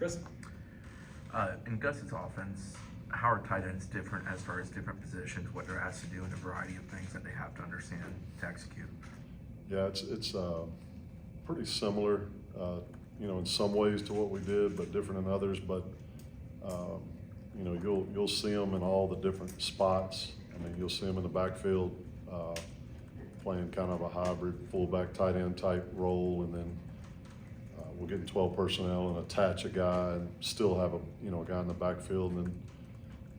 Chris? In Gus's offense, how are tight ends different as far as different positions, what they're asked to do, and a variety of things that they have to understand to execute? Yeah, it's pretty similar, in some ways to what we did, but different in others. But you'll see them in all the different spots. I mean, you'll see them in the backfield playing kind of a hybrid fullback tight end type role, and then we'll get in 12 personnel and attach a guy and still have a guy in the backfield, and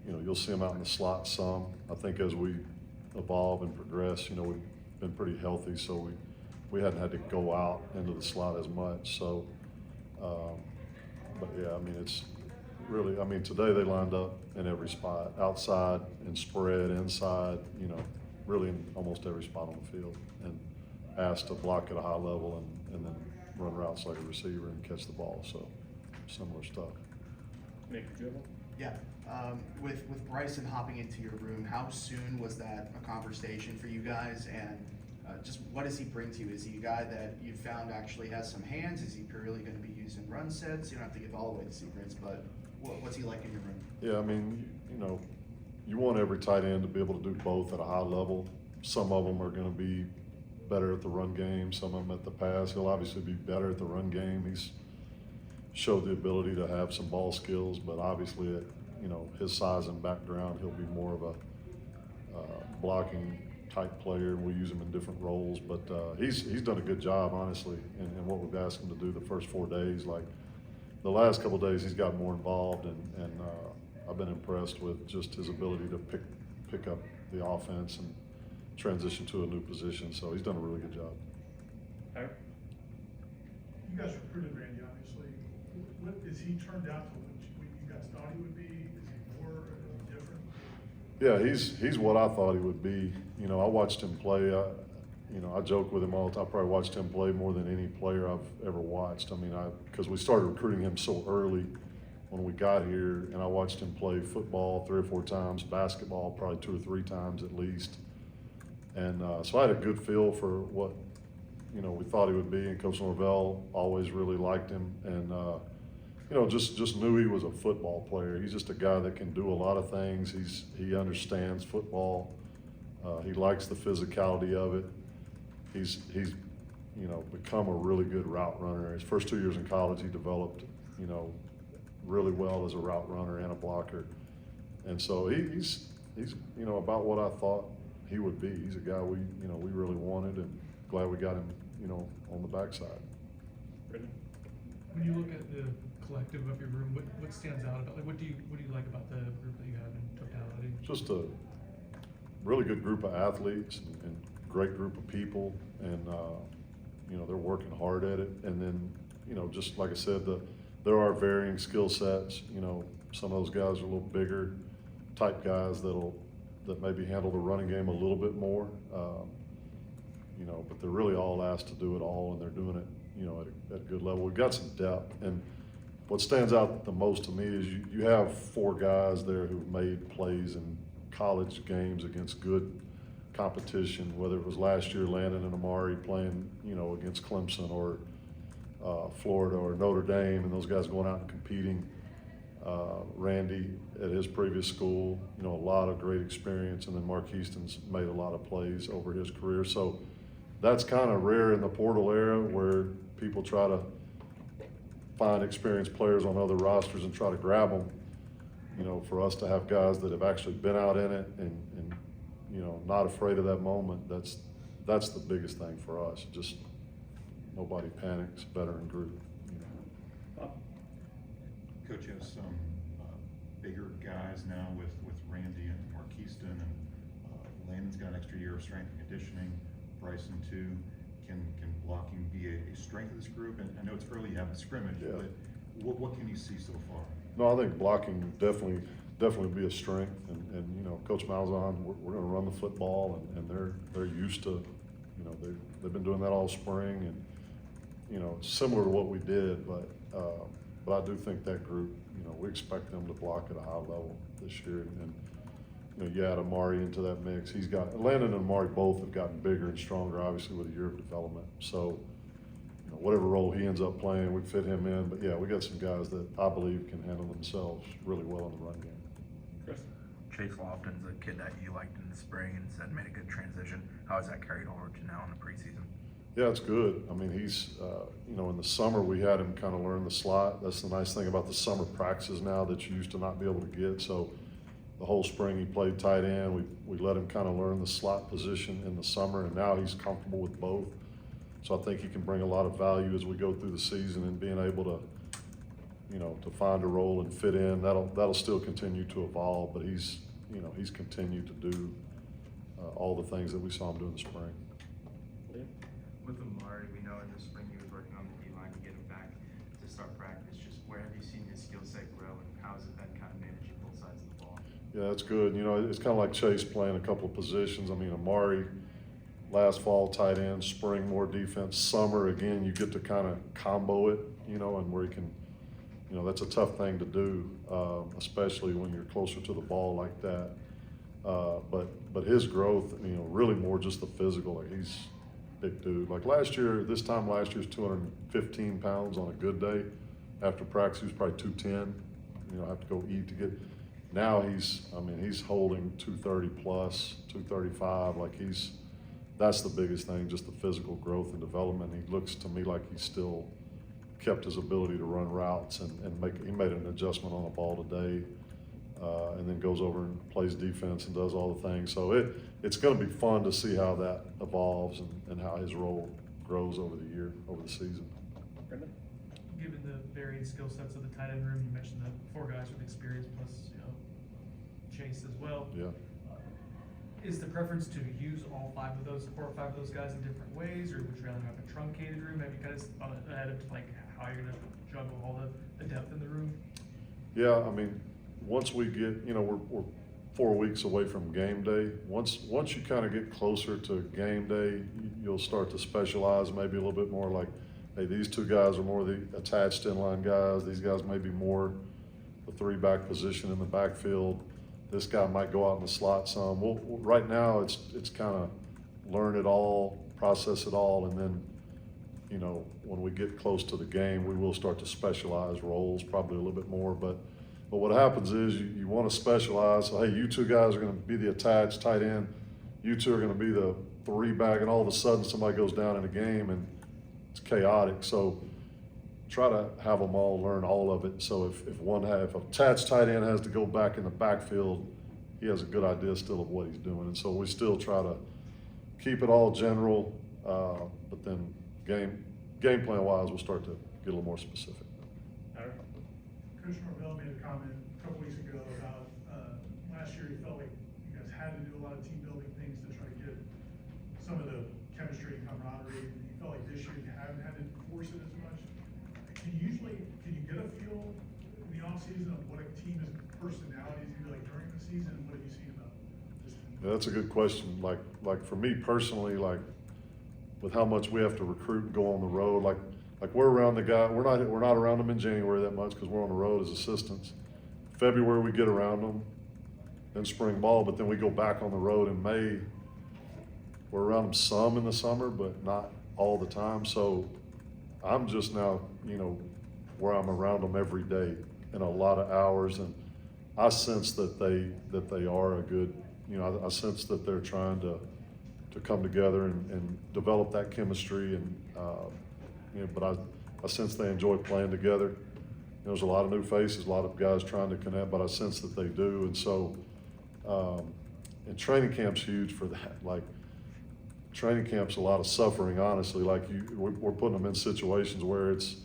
then you'll see them out in the slot some. I think as we evolve and progress, we've been pretty healthy, so we hadn't had to go out into the slot as much. So, but yeah, I mean, it's really, I mean, today they lined up in every spot, outside and spread, inside, really in almost every spot on the field, and asked to block at a high level and then run routes like a receiver and catch the ball. So similar stuff. Nick, did you have one? Yeah. With Bryson hopping into your room, how soon was that a conversation for you guys? And just what does he bring to you? Is he a guy that you found actually has some hands? Is he purely going to be used in run sets? You don't have to give all away the secrets, but what's he like in your room? Yeah, I mean, you want every tight end to be able to do both at a high level. Some of them are going to be better at the run game, some of them at the pass. He'll obviously be better at the run game. He's showed the ability to have some ball skills, but obviously at his size and background, he'll be more of a blocking type player, and we use him in different roles. But he's done a good job, honestly, in what we've asked him to do the first 4 days. Like the last couple of days, he's got more involved, and I've been impressed with just his ability to pick up the offense and transition to a new position. So he's done a really good job. Harry? You guys recruited Randy, obviously. What is he turned out to what you guys thought he would be? Is he more or is he different? Yeah, he's what I thought he would be. I watched him play. I joke with him all the time. I probably watched him play more than any player I've ever watched. I mean, because we started recruiting him so early when we got here, and I watched him play football 3 or 4 times, basketball probably 2 or 3 times at least. And so I had a good feel for what we thought he would be, and Coach Norvell always really liked him, and just knew he was a football player. He's just a guy that can do a lot of things. He understands football. He likes the physicality of it. He's become a really good route runner. His first 2 years in college, he developed really well as a route runner and a blocker, and so he's about what I thought he would be. He's a guy we really wanted, and glad we got him on the backside. Brendan? When you look at the collective of your room, what stands out about, like, what do you like about the group that you have in totality? Just a really good group of athletes and great group of people, and they're working hard at it. And then just like I said, there are varying skill sets. Some of those guys are a little bigger type guys that maybe handle the running game a little bit more, but they're really all asked to do it all, and they're doing it at a good level. We've got some depth, and what stands out the most to me is you have 4 guys there who've made plays in college games against good competition, whether it was last year Landon and Amari playing against Clemson or Florida or Notre Dame, and those guys going out and competing. Randy at his previous school, a lot of great experience, and then Mark Easton's made a lot of plays over his career. So that's kind of rare in the portal era, where people try to find experienced players on other rosters and try to grab them. For us to have guys that have actually been out in it and not afraid of that moment, that's the biggest thing for us. Just nobody panics, veteran group. Coach, you have some bigger guys now with Randy and Marquiston, and Landon's got an extra year of strength and conditioning. Bryson too. Can blocking be a strength of this group? And I know it's early, you haven't scrimmaged, Yeah. but what can you see so far? No, I think blocking definitely be a strength, and Coach Malzahn, we're going to run the football, and they're used to, they've been doing that all spring, and similar to what we did, but I do think that group, we expect them to block at a high level this year, and you add Amari into that mix. Landon and Amari both have gotten bigger and stronger, obviously, with a year of development. So, whatever role he ends up playing, we fit him in. But yeah, we got some guys that I believe can handle themselves really well in the run game. Chris? Chase Lofton's a kid that you liked in the spring and said made a good transition. How has that carried over to now in the preseason? Yeah, it's good. I mean, he's, in the summer we had him kind of learn the slot. That's the nice thing about the summer practices now that you used to not be able to get. So the whole spring he played tight end. We let him kind of learn the slot position in the summer, and now he's comfortable with both. So I think he can bring a lot of value as we go through the season, and being able to, to find a role and fit in. That'll still continue to evolve, but he's continued to do all the things that we saw him do in the spring. Liam? With Amari, we know in the spring he was working on the D-line to get him back to start practice. Just where have you seen his skill set grow, and how has it been kind of managing both sides of the ball? Yeah, that's good. It's kind of like Chase playing a couple of positions. I mean, Amari, last fall tight end, spring more defense, summer again you get to kind of combo it, and where you can, that's a tough thing to do, especially when you're closer to the ball like that. But his growth, really more just the physical. Like, he's a big dude. Like this time last year, was 215 pounds on a good day. After practice, he was probably 210. Have to go eat to get. Now he's holding 230 plus, 235. Like, that's the biggest thing, just the physical growth and development. He looks to me like he's still kept his ability to run routes and he made an adjustment on the ball today, and then goes over and plays defense and does all the things. So it's going to be fun to see how that evolves and how his role grows over the season. Brendan? Given the varying skill sets of the tight end room, you mentioned the 4 guys with experience plus, Chase as well. Yeah. Is the preference to use all 4 or 5 of those guys in different ways, or would you rather have a truncated room? Have you kind of thought ahead of like how you're gonna juggle all the depth in the room? Yeah, I mean, once we get, we're 4 weeks away from game day. Once you kind of get closer to game day, you'll start to specialize maybe a little bit more. Like, hey, these 2 guys are more the attached inline guys. These guys may be more the 3-back position in the backfield. This guy might go out in the slot some. Right now it's kind of learn it all, process it all, and then, when we get close to the game, we will start to specialize roles probably a little bit more. But what happens is you want to specialize. So, hey, you 2 guys are going to be the attached tight end. You 2 are going to be the 3-back, and all of a sudden somebody goes down in a game and it's chaotic. So try to have them all learn all of it. So if a attached tight end has to go back in the backfield, he has a good idea still of what he's doing. And so we still try to keep it all general, but then game plan wise, we'll start to get a little more specific. Howard? Coach Norvell made a comment a couple weeks ago about, last year he felt like you guys had to do a lot of team building things to try to get some of the chemistry and camaraderie. And he felt like this year you haven't had to force it as much. Can you get a feel in the offseason of what a team's personality is gonna be like during the season, and what have you seen about this team? Yeah, that's a good question. Like for me personally, like with how much we have to recruit and go on the road, like we're around the guy. We're not around them in January that much because we're on the road as assistants. February we get around them, then spring ball, but then we go back on the road in May. We're around them some in the summer, but not all the time. So I'm just now, where I'm around them every day in a lot of hours, and I sense that they are a good, I sense that they're trying to come together and develop that chemistry, and but I sense they enjoy playing together. There's a lot of new faces, a lot of guys trying to connect, but I sense that they do, and so and training camp's huge for that. Like, training camp's a lot of suffering, honestly. Like, we're putting them in situations where it's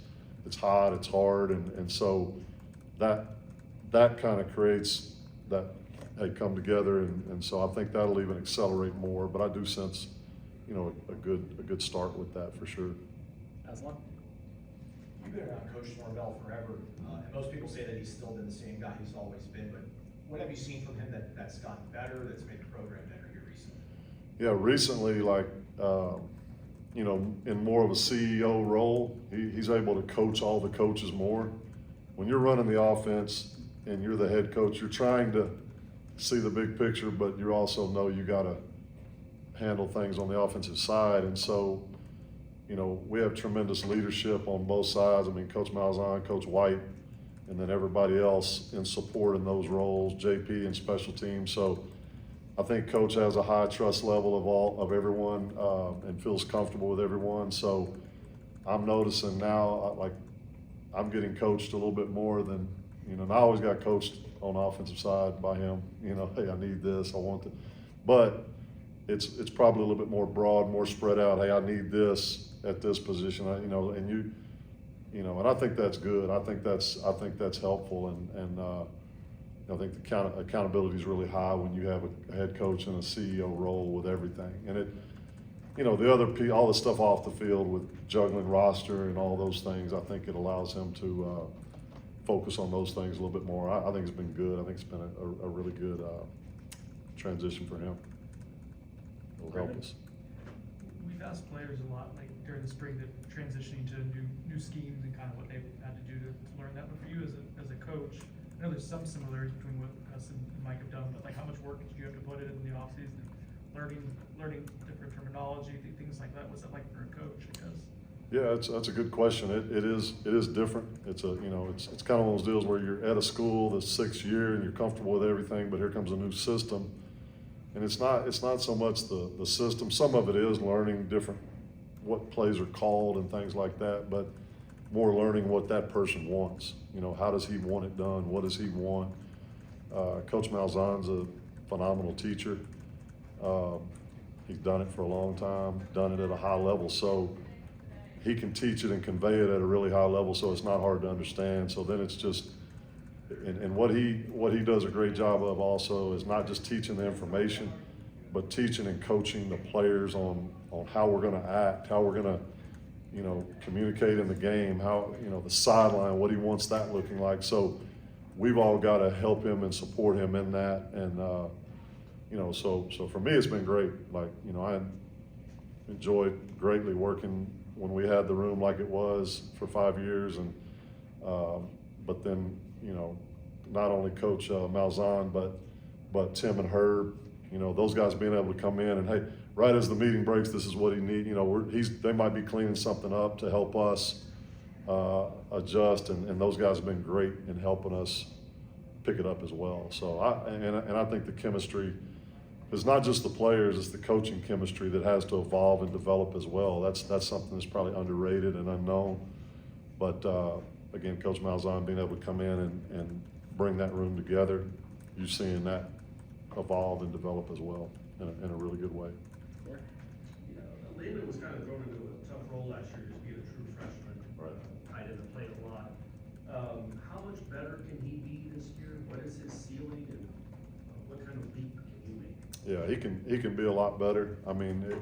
hot, it's hard, and so that kind of creates that, hey, come together, and so I think that'll even accelerate more. But I do sense, a good start with that for sure. Aslan? You've been around Coach Norvell forever, and most people say that he's still been the same guy he's always been, but what have you seen from him that's gotten better, that's made the program better here recently? Yeah, recently, like, in more of a CEO role, he's able to coach all the coaches more. When you're running the offense and you're the head coach, you're trying to see the big picture, but you also know you got to handle things on the offensive side. And so, you know, we have tremendous leadership on both sides. I mean, Coach Malzahn, Coach White, and then everybody else in support in those roles, JP and special teams. So I think Coach has a high trust level of everyone, and feels comfortable with everyone. So I'm noticing now, like, I'm getting coached a little bit more than, you know, and I always got coached on the offensive side by him, you know, hey, I need this, I want it. But it's probably a little bit more broad, more spread out. Hey, I need this at this position, you know, and you know, and I think that's good. I think that's helpful, and I think the accountability is really high when you have a head coach and a CEO role with everything. And it, you know, all the stuff off the field with juggling roster and all those things, I think it allows him to focus on those things a little bit more. I think it's been good. I think it's been a really good transition for him. It'll help us. We've asked players a lot, like during the spring, to transitioning to new schemes and kind of what they've had to do to learn that. But for you as a coach, I know there's some similarities between what Gus and Mike have done, but like how much work did you have to put in the offseason, learning different terminology, things like that? What's that like for a coach, I guess? Yeah, that's a good question. It is different. It's you know, it's kind of one of those deals where you're at a school the 6th year and you're comfortable with everything, but here comes a new system. And it's not so much the system. Some of it is learning what plays are called and things like that, but more learning what that person wants. You know, how does he want it done? What does he want? Coach Malzahn's a phenomenal teacher. He's done it for a long time, done it at a high level, so he can teach it and convey it at a really high level, so it's not hard to understand. So then it's just, and what he does a great job of also is not just teaching the information, but teaching and coaching the players on how we're going to act, how we're going to, you know, communicate in the game, how, you know, the sideline, what he wants that looking like. So we've all got to help him and support him in that. And, you know, so for me, it's been great. Like, you know, I enjoyed greatly working when we had the room like it was for 5 years. And, but then, you know, not only Coach Malzahn, but Tim and Herb, you know, those guys being able to come in and, hey, right as the meeting breaks, this is what he needs. You know, they might be cleaning something up to help us adjust, and those guys have been great in helping us pick it up as well. So I think the chemistry is not just the players; it's the coaching chemistry that has to evolve and develop as well. That's something that's probably underrated and unknown. But again, Coach Malzahn being able to come in and bring that room together, you're seeing that evolve and develop as well in a really good way. You know, Lehman was kind of thrown into a tough role last year, just being a true freshman. I didn't play a lot. How much better can he be this year? What is his ceiling, and what kind of leap can he make? Yeah, he can be a lot better. I mean,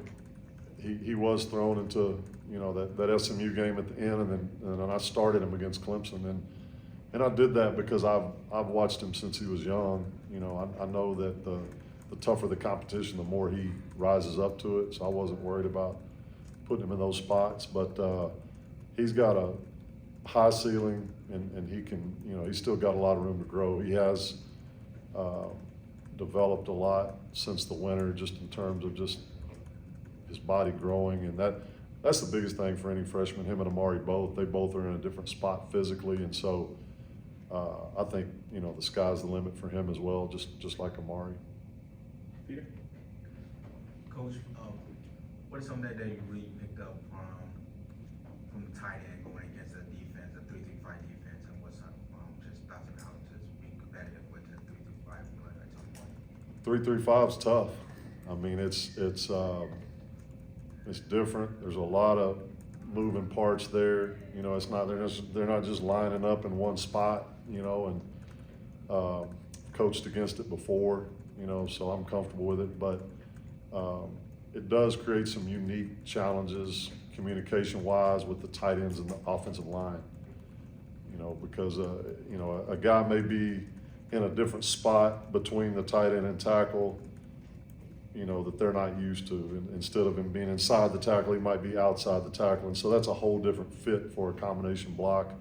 he was thrown into, you know, that SMU game at the end, and then I started him against Clemson, and I did that because I've watched him since he was young. You know, I know that the tougher the competition, the more he rises up to it. So I wasn't worried about putting him in those spots. But he's got a high ceiling, and he can, you know, he's still got a lot of room to grow. He has developed a lot since the winter, just in terms of just his body growing, and that's the biggest thing for any freshman. Him and Amari they both are in a different spot physically, and so I think, you know, the sky's the limit for him as well, just like Amari. Peter? Coach, what is something that you really picked up from the tight end going against the defense, the 3-3-5 defense, and what's just thoughts on how to be competitive with the 3-3-5 at some point? 3-3-5 is tough. I mean, it's different. There's a lot of moving parts there. You know, they're not just lining up in one spot. You know, and coached against it before. You know, so I'm comfortable with it. But it does create some unique challenges communication-wise with the tight ends and the offensive line. You know, because you know, a guy may be in a different spot between the tight end and tackle, you know, that they're not used to. And instead of him being inside the tackle, he might be outside the tackle. And so that's a whole different fit for a combination block.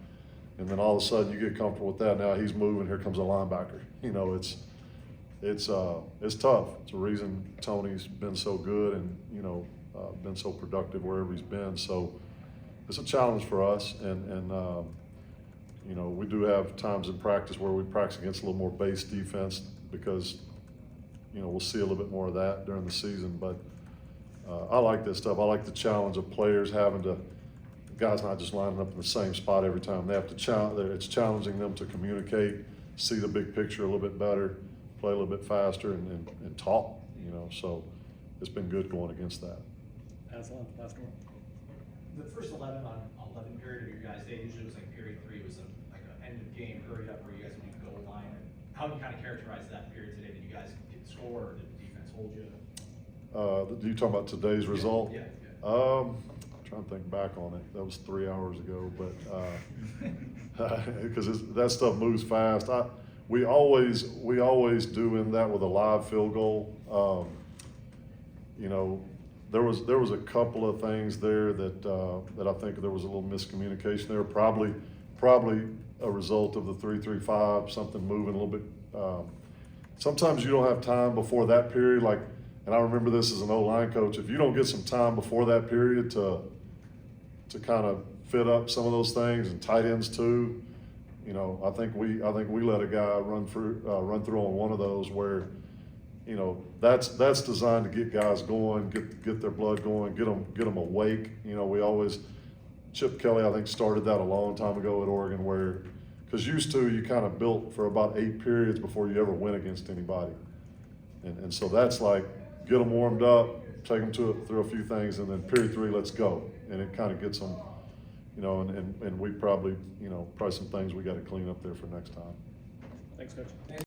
And then all of a sudden you get comfortable with that. Now he's moving, here comes a linebacker. You know, it's tough. It's a reason Tony's been so good, and, you know, been so productive wherever he's been. So it's a challenge for us, and you know, we do have times in practice where we practice against a little more base defense because, you know, we'll see a little bit more of that during the season. But I like this stuff. I like the challenge of players having to, guys not just lining up in the same spot every time. They have to challenge. It's challenging them to communicate, see the big picture a little bit better, play a little bit faster, and talk. You know, so it's been good going against that. Aslan, last one. The first 11 on 11 period of your guys' day usually was like period 3 was like an end of game, hurry up, where you guys would do the goal line. And how do you kind of characterize that period today? Did you guys get score, or did the defense hold you? Do you talk about today's result? Yeah. Trying to think back on it. That was 3 hours ago, but because that stuff moves fast. We always do in that with a live field goal. You know, there was a couple of things there that I think there was a little miscommunication there. Probably a result of the 3-3-5, something moving a little bit. Sometimes you don't have time before that period, like. And I remember this as an O-line coach. If you don't get some time before that period to kind of fit up some of those things, and tight ends too, you know, I think we let a guy run through on one of those where, you know, that's designed to get guys going, get their blood going, get them awake. You know, Chip Kelly, I think, started that a long time ago at Oregon, where, because used to, you kind of built for about 8 periods before you ever went against anybody, and so that's like, get them warmed up, take them through a few things, and then period 3, let's go. And it kind of gets them, you know, and we probably some things we got to clean up there for next time. Thanks, Coach.